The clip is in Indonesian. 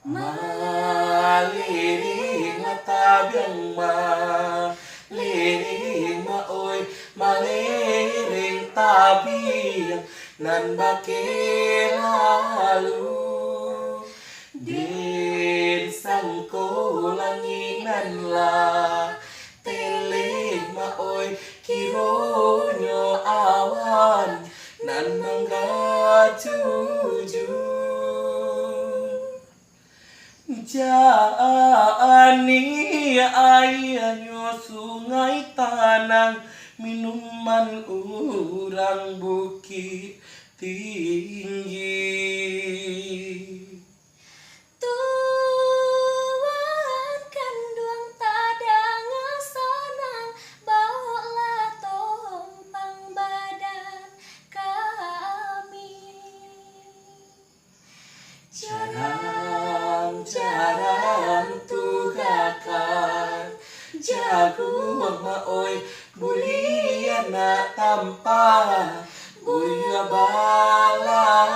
Maliring matabiang maliring maoy maliring tabiang nan bakilalu din sangkulanginan la tilig maoy kironyo awan nan manggajuju Jaani ayanyo sungai tanang minuman urang bukit tinggi Tuan kanduang tadang sanang bawa tompang badan kami Jarang tugakan jagung maoy bulian na tampa buya balari